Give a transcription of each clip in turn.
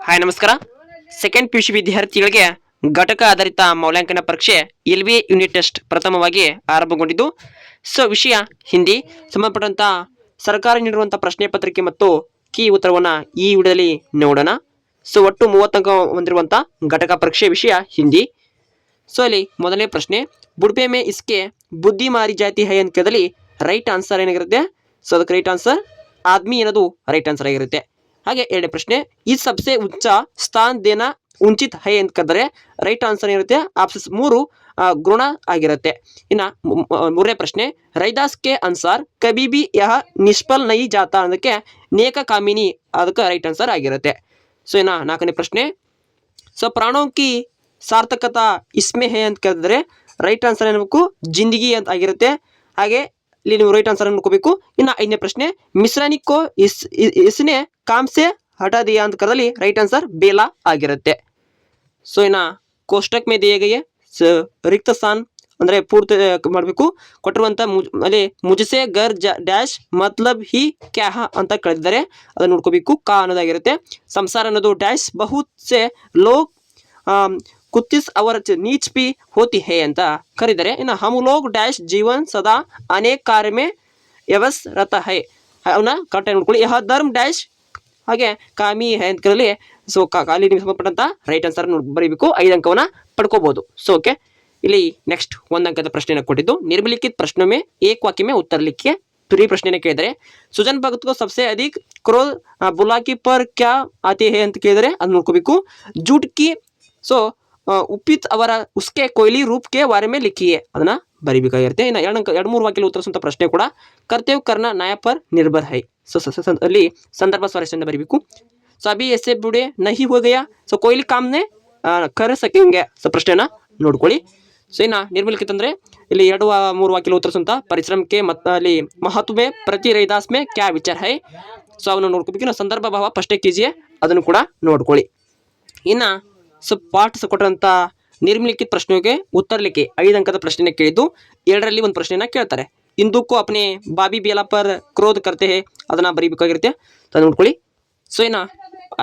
Hi ನಮಸ್ಕಾರ. Second P U C ವಿದ್ಯಾರ್ಥಿಗಳಿಗೆ ಘಟಕ ಆಧಾರಿತ ಮೌಲ್ಯಾಂಕನ ಪರೀಕ್ಷೆ LBA ಯೂನಿಟ್ ಟೆಸ್ಟ್ ಪ್ರಥಮವಾಗಿ ಆರಂಭಗೊಂಡಿದ್ದು, ವಿಷಯ ಹಿಂದಿ ಸಂಬಂಧಪಟ್ಟಂತ ಸರ್ಕಾರ ನೀಡಿರುವಂತಹ ಪ್ರಶ್ನೆ ಪತ್ರಿಕೆ ಮತ್ತು ಕೀ ಉತ್ತರವನ್ನು ಈ ವಿಡಿಯೋದಲ್ಲಿ ನೋಡೋಣ. ಒಟ್ಟು 30 ಅಂಕ ಹೊಂದಿರುವಂತಹ ಘಟಕ ಪರೀಕ್ಷೆ ವಿಷಯ ಹಿಂದಿ. ಅಲ್ಲಿ ಮೊದಲನೇ ಪ್ರಶ್ನೆ, ಬುಡ್ಪೆ ಮೇ ಇಸ್ಕೆ ಬುದ್ಧಿ ಮಾರಿ ಜಾತಿ ಹೈ ಅಂತ ಕೇಳಿದಲ್ಲಿ ರೈಟ್ ಆನ್ಸರ್ ಏನಾಗಿರುತ್ತೆ? ಅದಕ್ಕೆ ರೈಟ್ ಆನ್ಸರ್ ಆದ್ಮಿ ಅನ್ನೋದು ರೈಟ್ ಆನ್ಸರ್ ಆಗಿರುತ್ತೆ. ಹಾಗೆ ಎರಡನೇ ಪ್ರಶ್ನೆ, ಈ ಸಬ್ಸೆ ಉಚ್ಚ ಸ್ಥಾನ ದೇನ ಉಂಚಿತ್ ಹೈ ಅಂತ ಕರೆದರೆ ರೈಟ್ ಆನ್ಸರ್ ಏನಿರುತ್ತೆ? ಆಪ್ಷನ್ಸ್ 3 ಗುಣ ಆಗಿರುತ್ತೆ. ಇನ್ನು ಮೂರನೇ ಪ್ರಶ್ನೆ, ರೈದಾಸ್ ಕೆ ಅನ್ಸಾರ್ ಕಬಿ ಬಿ ಯಹ ನಿಷ್ಫಲ್ ನೈ ಜಾತಾ ಅನ್ನೋದಕ್ಕೆ ನೇಕ ಕಾಮಿನಿ ಅದಕ್ಕೆ ರೈಟ್ ಆನ್ಸರ್ ಆಗಿರುತ್ತೆ. ಇನ್ನು ನಾಲ್ಕನೇ ಪ್ರಶ್ನೆ, ಪ್ರಾಣೋ ಕಿ ಸಾರ್ಥಕತಾ ಇಸ್ಮೆ ಹೇ ಅಂತ ಕೇಳಿದ್ರೆ ರೈಟ್ ಆನ್ಸರ್ ಏನ್ಬೇಕು? ಜಿಂದಗಿ ಅಂತ ಆಗಿರುತ್ತೆ. ಹಾಗೆ ಇಲ್ಲಿ ನೀವು ರೈಟ್ ಆನ್ಸರ್ ನೋಡ್ಕೋಬೇಕು. ಇನ್ನು ಐದನೇ ಪ್ರಶ್ನೆ, ಮಿಶ್ರಾನಿಕೋ ಇಸ್ನೆ ಕಾಮ್ಸೆ ಹಟಾ ದಿಯಾ ಅಂತ ಕರೆದಲ್ಲಿ ರೈಟ್ ಆನ್ಸರ್ ಬೇಲಾ ಆಗಿರುತ್ತೆ. ಇನ್ನು ಕೋಷ್ಟಕ್ ಮೇ ದಿಯೇ ಗಯೇ ರಿಕ್ತ ಸ್ಥಾನ್ ಅಂದರೆ ಪೂರ್ತಿ ಮಾಡಬೇಕು. ಕೊಟ್ಟಿರುವಂಥ ಅಲ್ಲಿ ಮುಜಸೆ ಗರ್ ಡ್ಯಾಶ್ ಮತ್ಲಬ್ ಹಿ ಕ್ಯಾಹ ಅಂತ ಕಳೆದಿದ್ದಾರೆ, ಅದನ್ನು ನೋಡ್ಕೋಬೇಕು. ಕಾ ಅನ್ನೋದಾಗಿರುತ್ತೆ. ಸಂಸಾರ ಅನ್ನೋದು ಡ್ಯಾಶ್ ಬಹುತ್ ಸೆ ಲೋಗ್ ಕುತ್ತಿಸ್ ಅವರ ನೀಚ್ ಪಿ ಹೋತಿ ಹೇ ಅಂತ ಕರೀತಾರೆ. ಇನ್ನು ಹಮ್ ಲೋಗ್ ಡ್ಯಾಶ್ ಜೀವನ್ ಸದಾ ಅನೇಕ ಕಾರ್ಯ ಮೇ ಯವಸ್ ರಥ ಹೈ ಅವನ್ನ ಕರೆಕ್ಟಾಗಿ ನೋಡ್ಕೊಳ್ಳಿ. ಯಹ ಧರ್ಮ್ ಡ್ಯಾಶ್ ಹಾಗೆ ಕಾಮಿ ಹೈ ಅಂತ ಕರೀಲಿ. ಅಲ್ಲಿ ನಿಮ್ಗೆ ಸಂಬಂಧಪಟ್ಟಂತ ರೈಟ್ ಆನ್ಸರ್ ಬರೀಬೇಕು. 5 ಅಂಕವನ್ನ ಪಡ್ಕೋಬಹುದು. ಓಕೆ, ಇಲ್ಲಿ ನೆಕ್ಸ್ಟ್ 1 ಅಂಕದ ಪ್ರಶ್ನೆನ ಕೊಟ್ಟಿದ್ದು, ನಿರ್ಮಲಿಖಿತ ಪ್ರಶ್ನೆ ಮೇ ಏಕ್ ವಾಕ್ಯ ಮೇ ಉತ್ತರ ಲಿಖಿए. ಪ್ರೀ ಪ್ರಶ್ನೆನ ಕೇಳಿದರೆ ಸುಜನ್ ಭಗತ್ ಕೋ ಸಬ್ಸೆ ಅಧಿಕ್ ಕ್ರೋಧ ಬುಲಾಕಿ ಪರ್ ಕ್ಯಾ ಆತಿ ಹೇ ಅಂತ ಕೇಳಿದರೆ ಅದನ್ನ ನೋಡ್ಕೋಬೇಕು. ಜೂಟ್ ಕಿ ಉಪ್ಪಿತ್ ಅವರ ಉಸ್ಕೆ ಕೊಯ್ಲಿ ರೂಪ್ ಕೆ ಬಾರೆ ಮೇ ಲಿಖಿए ಅದನ್ನ ಬರಿಬೇಕಾಗಿರುತ್ತೆ. ಇನ್ನು 2-3 ವಾಕ್ಯದಲ್ಲಿ ಉತ್ತರಿಸುವಂಥ ಪ್ರಶ್ನೆ ಕೂಡ ಕರ್ತವ್ಯ ಕರ್ನ ನ್ಯಾಯ ಪರ್ ನಿರ್ಭರ್ ಹೈ. ಅಲ್ಲಿ ಸಂದರ್ಭ ಸ್ವಾರಸ್ಯದಿಂದ ಬರೀಬೇಕು. ಅಭಿ ಎಸೆ ಬುಡೆ ನಹಿ ಹೋ ಗಯಾ ಕೊಯ್ಲಿ ಕಾಮ್ನೆ ಕರ್ ಸಕೆಂಗೆ ಪ್ರಶ್ನೆನ ನೋಡ್ಕೊಳ್ಳಿ. ಇನ್ನು ನಿರ್ಮಲಿಖಿತ ಅಂದರೆ ಇಲ್ಲಿ 2-3 ವಾಕ್ಯದಲ್ಲಿ ಉತ್ತರಿಸುವಂಥ ಪರಿಶ್ರಮಕ್ಕೆ ಮತ್ತು ಅಲ್ಲಿ ಮಹತ್ವ ಮೇ ಪ್ರತಿ ರೈದಾಸ್ ಮೇ ಕ್ಯಾ ವಿಚಾರ ಹೈ ಅವನ್ನ ನೋಡ್ಕೋಬೇಕು. ಇನ್ನು ಸಂದರ್ಭ ಭಾವ ಫಸ್ಟೇ ಕೀಜಿಯೇ ಅದನ್ನು ಕೂಡ ನೋಡ್ಕೊಳ್ಳಿ. ಇನ್ನು ಪಾಠ ಕೊಟ್ಟಂಥ ನಿರ್ಮಲಿಖಿತ ಪ್ರಶ್ನೆಗೆ ಉತ್ತರ ಲಿಖಿ 5 ಅಂಕದ ಪ್ರಶ್ನೆನ ಕೇಳಿದ್ದು, 2ರಲ್ಲಿ ಒಂದು ಪ್ರಶ್ನೆನ ಕೇಳ್ತಾರೆ. ಇಂದುಕ್ಕೂ ಅಪ್ನೆ ಬಾಬಿ ಬೇಲಾ ಪರ್ ಕ್ರೋಧ ಕರ್ತೆ ಹೇ ಅದನ್ನು ಬರೀಬೇಕಾಗಿರುತ್ತೆ, ಅದನ್ನು ನೋಡ್ಕೊಳ್ಳಿ. ಇನ್ನು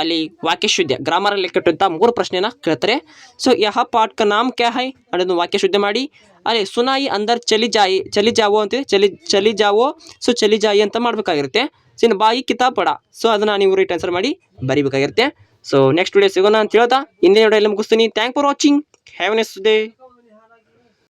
ಅಲ್ಲಿ ವಾಕ್ಯಶುದ್ಧ ಗ್ರಾಮರಲ್ಲಿ ಕೆಟ್ಟಂಥ 3 ಪ್ರಶ್ನೆನ ಕೇಳ್ತಾರೆ. ಯಹ ಪಾಠ ಕ ನಾಮ್ ಕ್ಯಾ ಹೈ ಅನ್ನೋದನ್ನು ವಾಕ್ಯಶುದ್ಧ ಮಾಡಿ. ಅಲ್ಲಿ ಸುನಾಯಿ ಅಂದರ್ ಚಲಿ ಜಾವೋ ಅಂತಿದೆ, ಚಲಿ ಜಾವೋ ಚಲಿ ಜಾಯಿ ಅಂತ ಮಾಡಬೇಕಾಗಿರುತ್ತೆ. ಇನ್ನು ಬಾಯಿ ಕಿತಾಬ್ ಪಡ ಅದನ್ನು ನೀವು ರೈಟ್ ಆನ್ಸರ್ ಮಾಡಿ ಬರೀಬೇಕಾಗಿರುತ್ತೆ. ನೆಕ್ಸ್ಟ್ ವಿಡಿಯೋ ಸಿಗೋಣ ಅಂತ ಹೇಳ್ತಾ ಇಂದಿನ ವಿಡಿಯೋ ಎಲ್ಲ ಮುಗಿಸ್ತೀನಿ. Thank for watching. Have A nice day.